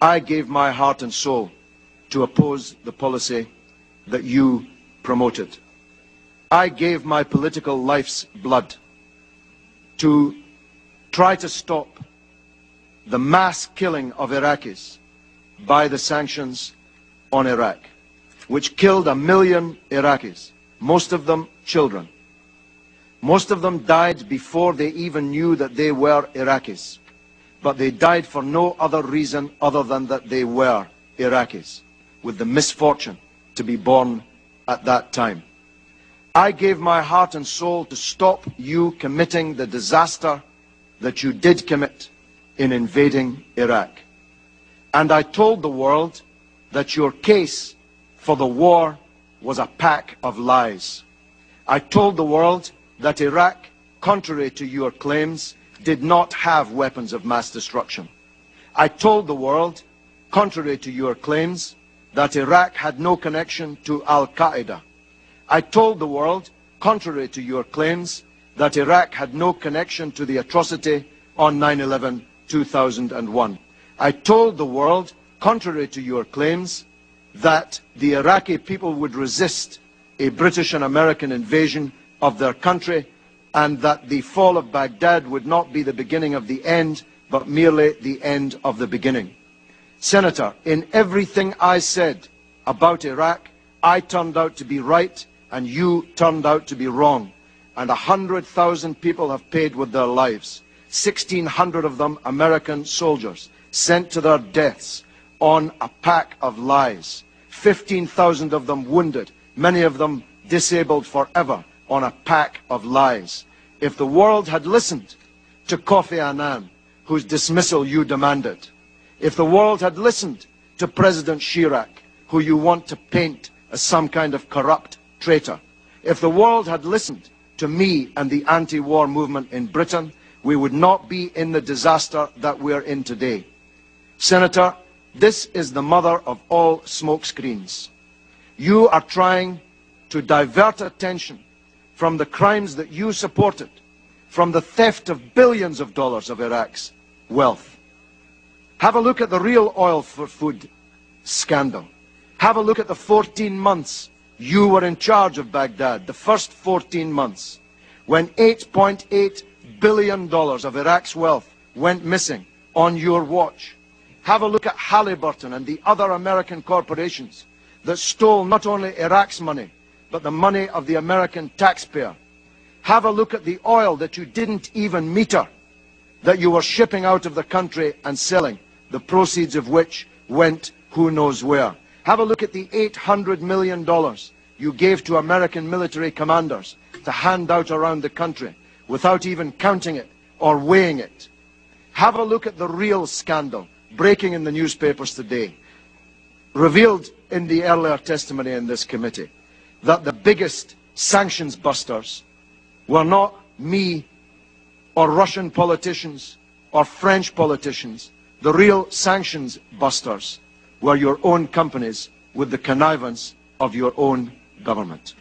I gave my heart and soul to oppose the policy that you promoted. I gave my political life's blood to try to stop the mass killing of Iraqis by the sanctions on Iraq, which killed 1 million Iraqis, most of them children. Most of them died before they even knew that they were Iraqis, but they died for no other reason other than that they were Iraqis, with the misfortune to be born at that time. I gave my heart and soul to stop you committing the disaster that you did commit in invading Iraq. And I told the world that your case for the war was a pack of lies. I told the world that Iraq, contrary to your claims, did not have weapons of mass destruction. I told the world, contrary to your claims, that Iraq had no connection to Al-Qaeda. I told the world, contrary to your claims, that Iraq had no connection to the atrocity on 9/11/2001. I told the world, contrary to your claims, that the Iraqi people would resist a British and American invasion of their country, and that the fall of Baghdad would not be the beginning of the end, but merely the end of the beginning. Senator, in everything I said about Iraq, I turned out to be right, and you turned out to be wrong. And 100,000 people have paid with their lives. 1,600 of them American soldiers, sent to their deaths on a pack of lies. 15,000 of them wounded, many of them disabled forever, on a pack of lies. If the world had listened to Kofi Annan, whose dismissal you demanded, if the world had listened to President Chirac, who you want to paint as some kind of corrupt traitor, if the world had listened to me and the anti-war movement in Britain, we would not be in the disaster that we're in today. Senator, this is the mother of all smokescreens. You are trying to divert attention from the crimes that you supported, from the theft of billions of dollars of Iraq's wealth. Have a look at the real oil for food scandal. Have a look at the 14 months you were in charge of Baghdad, the first 14 months, when $8.8 billion of Iraq's wealth went missing on your watch. Have a look at Halliburton and the other American corporations that stole not only Iraq's money, but the money of the American taxpayer. Have a look at the oil that you didn't even meter, that you were shipping out of the country and selling, the proceeds of which went who knows where. Have a look at the $800 million you gave to American military commanders to hand out around the country without even counting it or weighing it. Have a look at the real scandal breaking in the newspapers today, revealed in the earlier testimony in this committee, that the biggest sanctions busters were not me or Russian politicians or French politicians. The real sanctions busters were your own companies with the connivance of your own government.